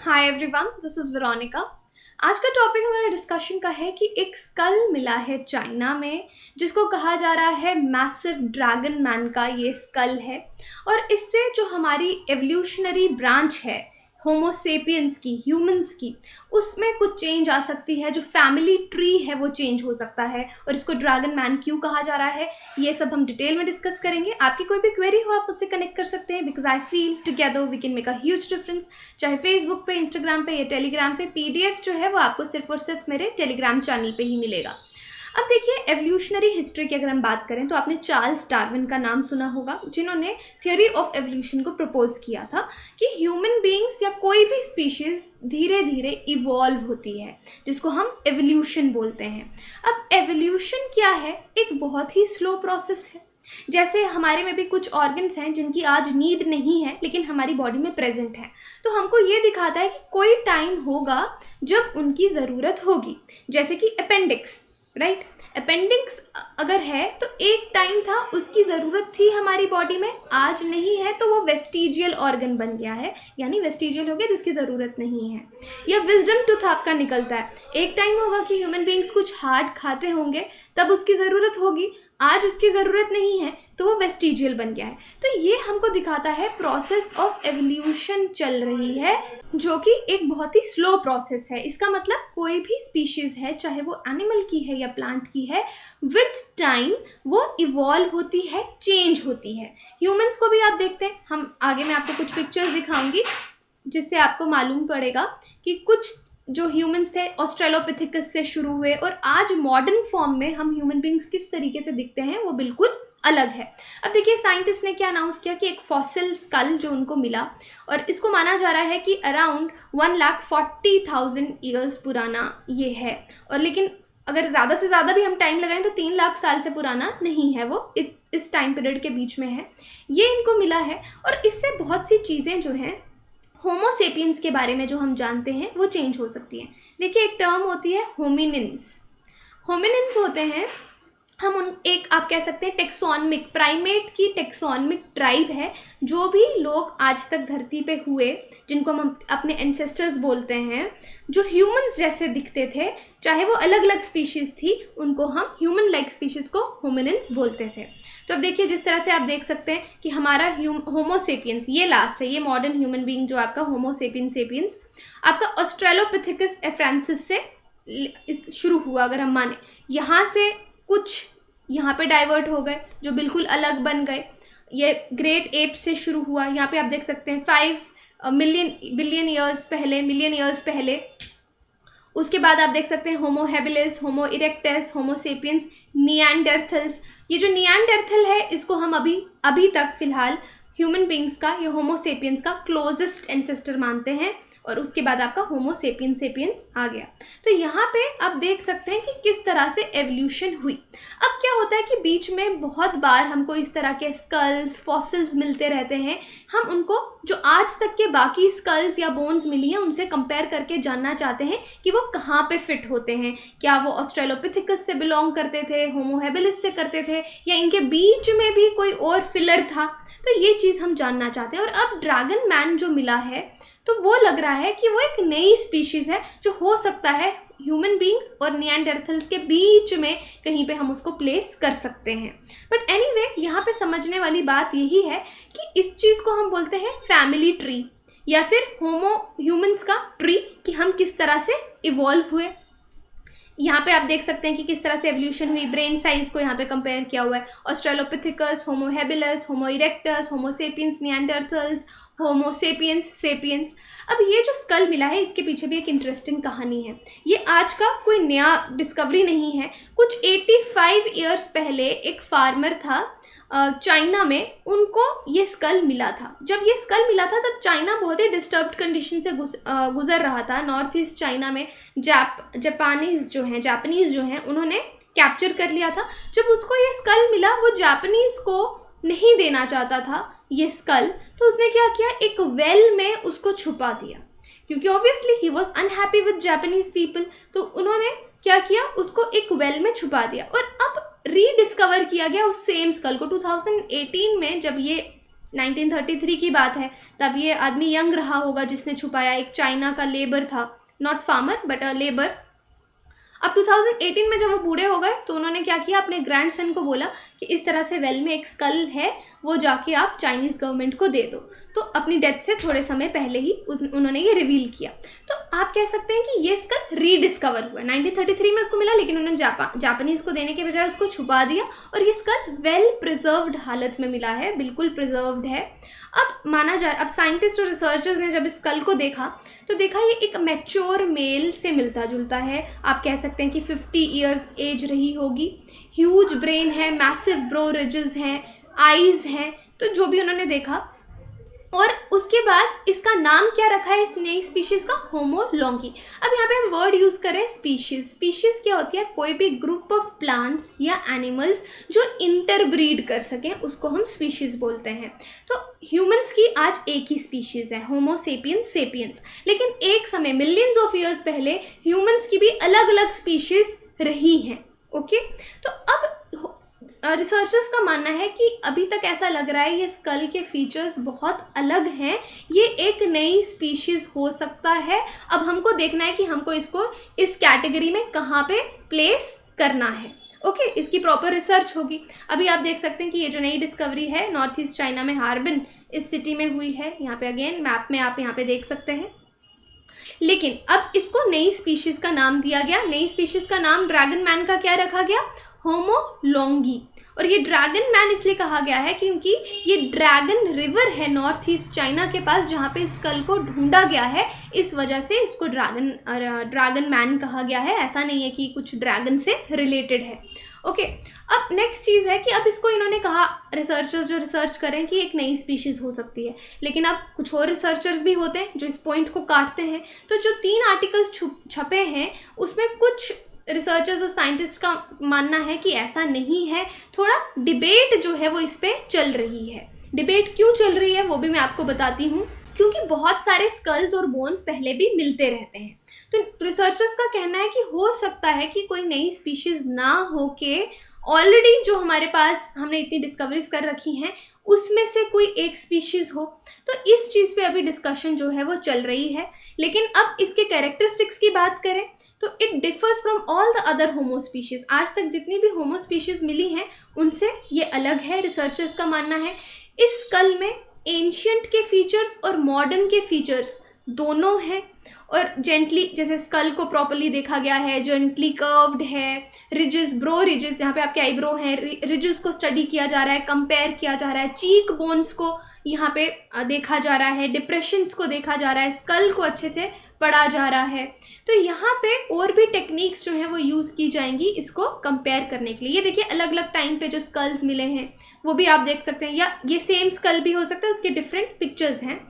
Hi everyone, this is Veronica. आज का topic हमारे डिस्कशन का है कि एक स्कल मिला है चाइना में, जिसको कहा जा रहा है मैसिव ड्रैगन मैन का ये स्कल है। और इससे जो हमारी एवोल्यूशनरी ब्रांच है होमो सेपियंस की, ह्यूमंस की, उसमें कुछ चेंज आ सकती है। जो फैमिली ट्री है वो चेंज हो सकता है। और इसको ड्रैगन मैन क्यों कहा जा रहा है, ये सब हम डिटेल में डिस्कस करेंगे। आपकी कोई भी क्वेरी हो आप मुझसे कनेक्ट कर सकते हैं, because I feel together we can make a huge difference. चाहे फेसबुक पे, इंस्टाग्राम पे या टेलीग्राम पे, पीडीएफ जो है वो आपको सिर्फ और सिर्फ मेरे टेलीग्राम चैनल पे ही मिलेगा। अब देखिए, एवोल्यूशनरी हिस्ट्री की अगर हम बात करें तो आपने चार्ल्स डार्विन का नाम सुना होगा, जिन्होंने थियोरी ऑफ एवोल्यूशन को प्रपोज किया था कि ह्यूमन बीइंग्स या कोई भी स्पीशीज धीरे धीरे इवॉल्व होती है, जिसको हम एवोल्यूशन बोलते हैं। अब एवोल्यूशन क्या है? एक बहुत ही स्लो प्रोसेस है। जैसे हमारे में भी कुछ ऑर्गन्स हैं जिनकी आज नीड नहीं है लेकिन हमारी बॉडी में प्रेजेंट है, तो हमको ये दिखाता है कि कोई टाइम होगा जब उनकी ज़रूरत होगी। जैसे कि अपेंडिक्स, राइट? अपेंडिक्स अगर है तो एक टाइम था, उसकी ज़रूरत थी हमारी बॉडी में, आज नहीं है तो वो वेस्टिजियल ऑर्गन बन गया है, यानी वेस्टिजियल हो गया जिसकी ज़रूरत नहीं है। या विजडम टूथ आपका निकलता है, एक टाइम होगा कि ह्यूमन बीइंग्स कुछ हार्ड खाते होंगे तब उसकी ज़रूरत होगी, आज उसकी ज़रूरत नहीं है तो वो वेस्टिजियल बन गया है। तो ये हमको दिखाता है प्रोसेस ऑफ एवोल्यूशन चल रही है, जो कि एक बहुत ही स्लो प्रोसेस है। इसका मतलब कोई भी स्पीशीज़ है, चाहे वो एनिमल की है या प्लांट की है, विथ टाइम वो इवॉल्व होती है, चेंज होती है। ह्यूमंस को भी आप देखते हैं, हम आगे मैं आपको कुछ पिक्चर्स दिखाऊंगी जिससे आपको मालूम पड़ेगा कि कुछ जो ह्यूमंस थे ऑस्ट्रेलोपिथेकस से शुरू हुए और आज मॉडर्न फॉर्म में हम ह्यूमन बींग्स किस तरीके से दिखते हैं वो बिल्कुल अलग है। अब देखिए, साइंटिस्ट ने क्या अनाउंस किया कि एक फॉसिल स्कल जो उनको मिला, और इसको माना जा रहा है कि अराउंड 1,40,000 ईयर्स पुराना ये है। और लेकिन अगर ज़्यादा से ज़्यादा भी हम टाइम लगाएं तो 3 लाख साल से पुराना नहीं है, वो इस टाइम पीरियड के बीच में है, ये इनको मिला है। और इससे बहुत सी चीज़ें जो हैं होमो सेपियंस के बारे में जो हम जानते हैं वो चेंज हो सकती हैं। देखिए, एक टर्म होती है होमिनिन्स। होमिनिन्स होते हैं, हम उन एक आप कह सकते हैं टेक्सोनमिक, प्राइमेट की टेक्सोनमिक ट्राइब है। जो भी लोग आज तक धरती पे हुए, जिनको हम अपने एंसेस्टर्स बोलते हैं, जो ह्यूमंस जैसे दिखते थे, चाहे वो अलग अलग स्पीशीज़ थी, उनको हम ह्यूमन लाइक स्पीशीज़ को होमिनिन्स बोलते थे। तो अब देखिए, जिस तरह से आप देख सकते हैं कि हमारा होमो सेपियंस ये लास्ट है, ये मॉडर्न ह्यूमन बीइंग जो आपका होमो सेपियंस आपका ऑस्ट्रेलोपिथेकस एफ्रांसिस से शुरू हुआ। अगर हम माने यहाँ से कुछ यहाँ पे डाइवर्ट हो गए जो बिल्कुल अलग बन गए। ये ग्रेट एप से शुरू हुआ, यहाँ पे आप देख सकते हैं 5 मिलियन ईयर्स पहले। उसके बाद आप देख सकते हैं होमो हैबिलिस, होमो इरेक्टस, होमो सेपियंस, निएंडरथल्स। ये जो निएंडरथल है इसको हम अभी तक फिलहाल ह्यूमन बींग्स का या होमो सेपियंस का क्लोजेस्ट एंसेस्टर मानते हैं। और उसके बाद आपका होमो सेपियंस आ गया। तो यहाँ पे आप देख सकते हैं कि किस तरह से एवोल्यूशन हुई। अब क्या होता है कि बीच में बहुत बार हमको इस तरह के स्कल्स, फॉसिल्स मिलते रहते हैं। हम उनको जो आज तक के बाकी स्कल्स या बोन्स मिली हैं उनसे कंपेयर करके जानना चाहते हैं कि वो कहाँ पे फिट होते हैं। क्या वो ऑस्ट्रेलोपिथेकस से बिलोंग करते थे, होमो हैबिलिस से करते थे, या इनके बीच में भी कोई और फिलर था। तो ये चीज़ हम जानना चाहते हैं। और अब ड्रैगन मैन जो मिला है तो वो लग रहा है कि वो एक नई स्पीशीज़ है, जो हो सकता है ह्यूमन बींग्स और निएंडरथल्स के बीच में कहीं पे हम उसको प्लेस कर सकते हैं। बट एनीवे, यहाँ पे समझने वाली बात यही है कि इस चीज़ को हम बोलते हैं फैमिली ट्री या फिर होमो ह्यूमंस का ट्री, कि हम किस तरह से इवॉल्व हुए। यहाँ पे आप देख सकते हैं कि किस तरह से एवोल्यूशन हुई। ब्रेन साइज को यहाँ पे कंपेयर किया हुआ है, ऑस्ट्रेलोपिथेकस, होमो हैबिलिस, होमो इरेक्टस, होमो सेपियंस, निएंडरथल्स, होमो सेपियंस। अब ये जो स्कल मिला है इसके पीछे भी एक इंटरेस्टिंग कहानी है। ये आज का कोई नया डिस्कवरी नहीं है। कुछ 85 ईयर्स पहले एक फार्मर था चाइना में, उनको ये स्कल मिला था। जब ये स्कल मिला था तब चाइना बहुत ही डिस्टर्ब्ड कंडीशन से गुजर रहा था। नॉर्थ ईस्ट चाइना में जापानीज़ जो हैं उन्होंने कैप्चर कर लिया था। जब उसको ये स्कल मिला, वो जापानीज़ को नहीं देना चाहता था ये स्कल, तो उसने क्या किया, एक वेल में उसको छुपा दिया, क्योंकि obviously he was unhappy with Japanese people. तो उन्होंने क्या किया, उसको एक वेल में छुपा दिया। और अब रीडिस्कवर किया गया उस सेम स्कल को 2018 में, जब ये 1933 की बात है, तब ये आदमी यंग रहा होगा जिसने छुपाया, एक चाइना का लेबर था, not farmer but a labour. अब 2018 में जब वो बूढ़े हो गए तो उन्होंने क्या किया, अपने ग्रैंडसन को बोला कि इस तरह से वेल में एक स्कल है, वो जाके आप चाइनीज़ गवर्नमेंट को दे दो। तो अपनी डेथ से थोड़े समय पहले ही उन्होंने ये रिवील किया। तो आप कह सकते हैं कि ये स्कल रीडिस्कवर हुआ, 1933 में उसको मिला, लेकिन उन्होंने जापानीज़ को देने के बजाय उसको छुपा दिया, और ये स्कल वेल प्रिजर्व्ड हालत में मिला है, बिल्कुल प्रिजर्व्ड है। अब माना जाए, अब साइंटिस्ट और रिसर्चर्स ने जब इस स्कल को देखा तो देखा ये एक मैच्योर मेल से मिलता जुलता है। आप कह सकते हैं कि 50 ईयर्स एज रही होगी, ह्यूज ब्रेन है, मैसिव ब्रो रिजेस हैं, आईज हैं, तो जो भी उन्होंने देखा। और उसके बाद इसका नाम क्या रखा है इस नई स्पीशीज़ का, होमो लोंगी। अब यहाँ पे हम वर्ड यूज़ करें स्पीशीज़। स्पीशीज़ क्या होती है, कोई भी ग्रुप ऑफ प्लांट्स या एनिमल्स जो इंटरब्रीड कर सकें उसको हम स्पीशीज़ बोलते हैं। तो ह्यूमंस की आज एक ही स्पीशीज़ है, होमो सेपियंस सेपियंस, लेकिन एक समय मिलियंस ऑफ ईयर्स पहले ह्यूमंस की भी अलग अलग स्पीशीज़ रही हैं। ओके, तो अब रिसर्चर्स का मानना है कि अभी तक ऐसा लग रहा है ये स्कल के फीचर्स बहुत अलग हैं, ये एक नई स्पीशीज़ हो सकता है। अब हमको देखना है कि हमको इसको इस कैटेगरी में कहाँ पे प्लेस करना है। ओके, इसकी प्रॉपर रिसर्च होगी। अभी आप देख सकते हैं कि ये जो नई डिस्कवरी है नॉर्थ ईस्ट चाइना में हार्बिन इस सिटी में हुई है। यहाँ पे अगेन मैप में आप यहाँ पे देख सकते हैं, लेकिन अब इसको नई स्पीशीज़ का नाम दिया गया। नई स्पीशीज़ का नाम ड्रैगन मैन का क्या रखा गया, होमो लोंगी। और ये ड्रैगन मैन इसलिए कहा गया है क्योंकि ये ड्रैगन रिवर है नॉर्थ ईस्ट चाइना के पास जहाँ पे स्कल को ढूंढा गया है, इस वजह से इसको ड्रैगन मैन कहा गया है। ऐसा नहीं है कि कुछ ड्रैगन से रिलेटेड है। ओके, अब नेक्स्ट चीज़ है कि अब इसको इन्होंने कहा, रिसर्चर्स जो रिसर्च करें कि एक नई स्पीशीज़ हो सकती है, लेकिन अब कुछ और रिसर्चर्स भी होते हैं जो इस पॉइंट को काटते हैं। तो जो 3 आर्टिकल्स छपे हैं उसमें कुछ रिसर्चर्स और साइंटिस्ट का मानना है कि ऐसा नहीं है। थोड़ा डिबेट जो है वो इस पे चल रही है। डिबेट क्यों चल रही है वो भी मैं आपको बताती हूँ, क्योंकि बहुत सारे स्कल्स और बोन्स पहले भी मिलते रहते हैं। तो रिसर्चर्स का कहना है कि हो सकता है कि कोई नई स्पीशीज़ ना हो के ऑलरेडी जो हमारे पास हमने इतनी डिस्कवरीज कर रखी हैं उसमें से कोई एक स्पीशीज़ हो। तो इस चीज़ पे अभी डिस्कशन जो है वो चल रही है। लेकिन अब इसके कैरेक्टरिस्टिक्स की बात करें तो it differs from all the other homo species. आज तक जितनी भी होमो स्पीशीज़ मिली हैं उनसे ये अलग है, रिसर्चर्स का मानना है। इस स्कल में एंशियंट के फीचर्स और मॉडर्न के फीचर्स दोनों हैं, और जेंटली, जैसे स्कल को प्रॉपर्ली देखा गया है, जेंटली कर्व्ड है, रिजेस, ब्रो रिजेस जहाँ पे आपके आईब्रो हैं, रिजेस को स्टडी किया जा रहा है, कंपेयर किया जा रहा है, चीक बोन्स को यहाँ पे देखा जा रहा है, डिप्रेशंस को देखा जा रहा है, स्कल को अच्छे से पढ़ा जा रहा है। तो यहाँ पे और भी टेक्निक्स जो हैं वो यूज़ की जाएंगी इसको कंपेयर करने के लिए। ये देखिए अलग अलग टाइम पे जो स्कल्स मिले हैं वो भी आप देख सकते हैं, या ये सेम स्कल भी हो सकता है, उसके डिफरेंट पिक्चर्स हैं।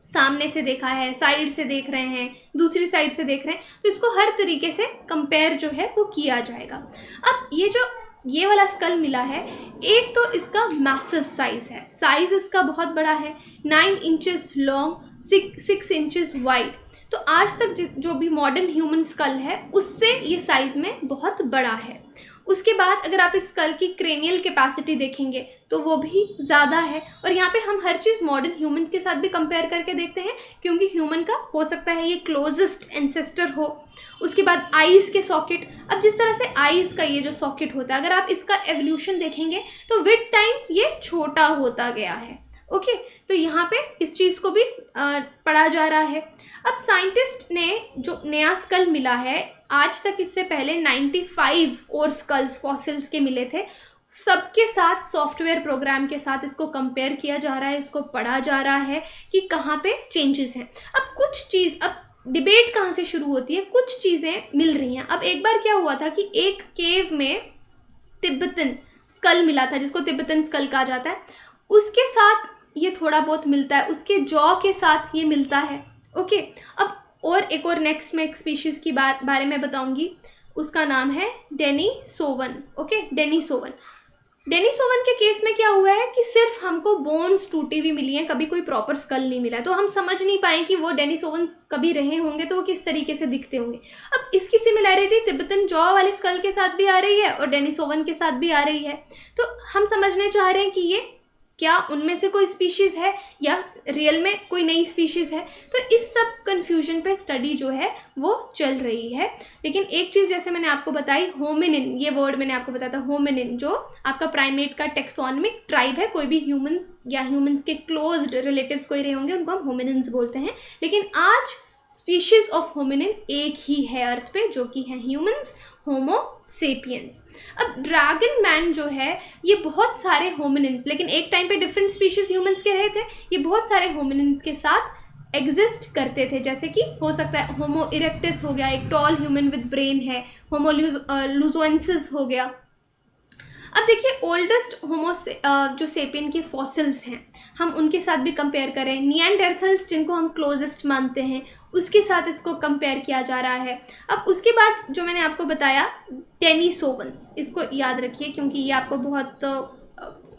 सामने से देखा है, साइड से देख रहे हैं, दूसरी साइड से देख रहे हैं, तो इसको हर तरीके से कंपेयर जो है वो किया जाएगा। अब ये वाला स्कल मिला है, एक तो इसका मैसिव साइज़ है, साइज़ इसका बहुत बड़ा है, 9 इंचेस लॉन्ग, 6 इंचेस वाइड। तो आज तक जो भी मॉडर्न ह्यूमन स्कल है उससे ये साइज़ में बहुत बड़ा है। उसके बाद अगर आप इस स्कल की क्रेनियल कैपेसिटी देखेंगे तो वो भी ज़्यादा है। और यहाँ पे हम हर चीज़ मॉडर्न ह्यूमंस के साथ भी कंपेयर करके देखते हैं, क्योंकि ह्यूमन का हो सकता है ये क्लोजेस्ट एंसेस्टर हो। उसके बाद आइज़ के सॉकेट, अब जिस तरह से आइज़ का ये जो सॉकेट होता है, अगर आप इसका एवोल्यूशन देखेंगे तो विद टाइम ये छोटा होता गया है। ओके, तो यहाँ पे इस चीज़ को भी पढ़ा जा रहा है। अब साइंटिस्ट ने जो नया स्कल मिला है, आज तक इससे पहले 95 और स्कल्स फॉसिल्स के मिले थे, सबके साथ सॉफ्टवेयर प्रोग्राम के साथ इसको कंपेयर किया जा रहा है, इसको पढ़ा जा रहा है कि कहाँ पे चेंजेस हैं। अब कुछ चीज़, अब डिबेट कहाँ से शुरू होती है, कुछ चीज़ें मिल रही हैं। अब एक बार क्या हुआ था कि एक केव में तिब्बतन स्कल मिला था, जिसको तिब्बतन स्कल कहा जाता है, उसके साथ ये थोड़ा बहुत मिलता है, उसके जॉ के साथ ये मिलता है। ओके, अब और एक और नेक्स्ट में एक स्पीशीज़ की बारे में बताऊंगी, उसका नाम है डेनिसोवन। ओके, डेनिसोवन के केस में क्या हुआ है कि सिर्फ हमको बोन्स टूटी हुई मिली हैं, कभी कोई प्रॉपर स्कल नहीं मिला है, तो हम समझ नहीं पाए कि वो डेनिसोवंस कभी रहे होंगे तो वो किस तरीके से दिखते होंगे। अब इसकी सिमिलैरिटी तिब्बतन जॉ वाले स्कल के साथ भी आ रही है और डेनिसोवन के साथ भी आ रही है। तो हम समझने चाह रहे हैं कि ये क्या उनमें से कोई स्पीशीज़ है या रियल में कोई नई स्पीशीज़ है। तो इस सब कन्फ्यूजन पे स्टडी जो है वो चल रही है। लेकिन एक चीज़ जैसे मैंने आपको बताई, होमिनिन, ये वर्ड मैंने आपको बताया था, होमिनिन जो आपका प्राइमेट का टेक्सोनोमिक ट्राइब है, कोई भी ह्यूमंस या ह्यूमंस के क्लोज्ड रिलेटिव्स कोई रहे होंगे उनको हम होमिनिन्स बोलते हैं। लेकिन आज स्पीशीज ऑफ होमिनिन एक ही है अर्थ पे, जो कि है ह्यूमंस, होमो सेपियंस। अब ड्रैगन मैन जो है ये बहुत सारे होमिनिन्स, लेकिन एक टाइम पे डिफरेंट स्पीशीज ह्यूमंस के रहे थे, ये बहुत सारे होमिनिन्स के साथ एग्जिस्ट करते थे। जैसे कि हो सकता है होमो इरेक्टस हो गया, एक टॉल ह्यूमन विद ब्रेन है, होमो लुजोएंसिस हो गया। अब देखिए ओल्डेस्ट होमो जो सेपियन के फॉसिल्स हैं, हम उनके साथ भी कंपेयर करें, निएंडरथल्स जिनको हम क्लोजेस्ट मानते हैं उसके साथ इसको कंपेयर किया जा रहा है। अब उसके बाद जो मैंने आपको बताया डेनिसोवंस, इसको याद रखिए क्योंकि ये आपको बहुत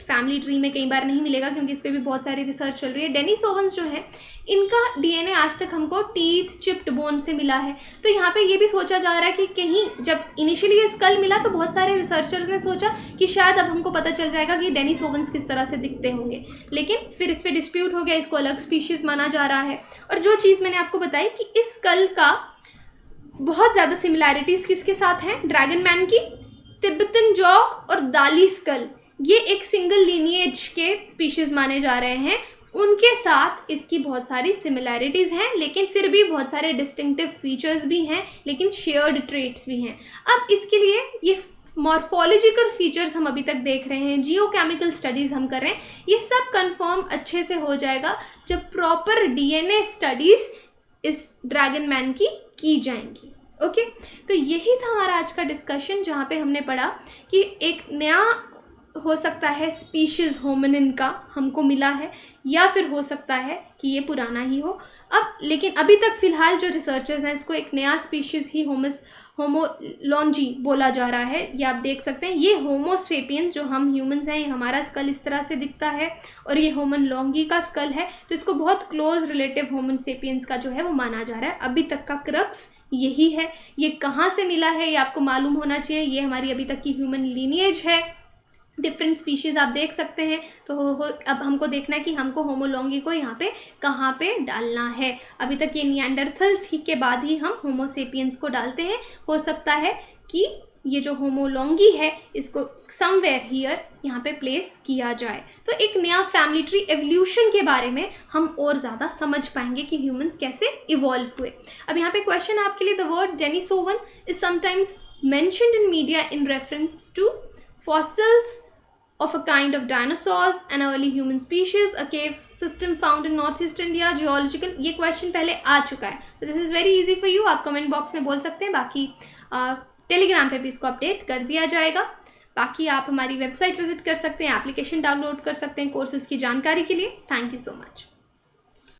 फैमिली ट्री में कई बार नहीं मिलेगा, क्योंकि इस पर भी बहुत सारी रिसर्च चल रही है। डेनिसोवंस जो है इनका डीएनए आज तक हमको टीथ चिप्ड बोन से मिला है। तो यहाँ पे ये भी सोचा जा रहा है कि कहीं जब इनिशियली ये स्कल मिला तो बहुत सारे रिसर्चर्स ने सोचा कि शायद अब हमको पता चल जाएगा कि डेनिसोवंस किस तरह से दिखते होंगे, लेकिन फिर इस पर डिस्प्यूट हो गया, इसको अलग स्पीशीज़ माना जा रहा है। और जो चीज़ मैंने आपको बताई कि इस स्कल का बहुत ज़्यादा सिमिलैरिटीज़ किसके साथ हैं, ड्रैगन मैन की, तिब्बतन जॉ और दाली स्कल, ये एक सिंगल लीनिएज के स्पीशीज़ माने जा रहे हैं, उनके साथ इसकी बहुत सारी सिमिलैरिटीज़ हैं, लेकिन फिर भी बहुत सारे डिस्टिंक्टिव फीचर्स भी हैं, लेकिन शेयर्ड ट्रेट्स भी हैं। अब इसके लिए ये मॉर्फोलॉजिकल फीचर्स हम अभी तक देख रहे हैं, जियोकेमिकल स्टडीज़ हम कर रहे हैं, ये सब कंफर्म अच्छे से हो जाएगा जब प्रॉपर डीएनए स्टडीज़ इस ड्रैगन मैन की जाएंगी। ओके, तो यही था हमारा आज का डिस्कशन, जहाँ पे हमने पढ़ा कि एक नया हो सकता है स्पीशीज़ होमिनिन का हमको मिला है, या फिर हो सकता है कि ये पुराना ही हो। अब लेकिन अभी तक फ़िलहाल जो रिसर्चर्स हैं इसको एक नया स्पीशीज़ ही होमोलॉन्जी बोला जा रहा है। ये आप देख सकते हैं, ये होमो सेपियंस जो हम ह्यूमंस हैं, ये हमारा स्कल इस तरह से दिखता है और ये होमोलॉन्गी का स्कल है, तो इसको बहुत क्लोज रिलेटिव होमो सेपियंस का जो है वो माना जा रहा है। अभी तक का क्रक्स यही है। ये कहाँ से मिला है ये आपको मालूम होना चाहिए। ये हमारी अभी तक की ह्यूमन लीनिएज है, डिफरेंट स्पीशीज़ आप देख सकते हैं। तो अब हमको देखना है कि हमको होमोलॉन्गी को यहाँ पे कहाँ पे डालना है। अभी तक ये निएंडरथल्स ही के बाद ही हम होमो सेपियंस को डालते हैं। हो सकता है कि ये जो होमोलॉन्गी है इसको समवेयर हियर यहाँ पे प्लेस किया जाए, तो एक नया फैमिली ट्री एवोल्यूशन के बारे में हम और ज़्यादा समझ पाएंगे कि ह्यूमंस कैसे इवॉल्व हुए। अब यहाँ पे क्वेश्चन आपके लिए, the word Denisovan is sometimes mentioned in media in reference to fossils of a kind of dinosaurs, an early human species, a cave system found in northeast India, geological। ये question पहले आ चुका है, तो this is very easy for you, आप comment box में बोल सकते हैं। बाकी टेलीग्राम पे भी इसको अपडेट कर दिया जाएगा। बाकी आप हमारी वेबसाइट विजिट कर सकते हैं, एप्लीकेशन डाउनलोड कर सकते हैं कोर्सेज की जानकारी के लिए। Thank you so much.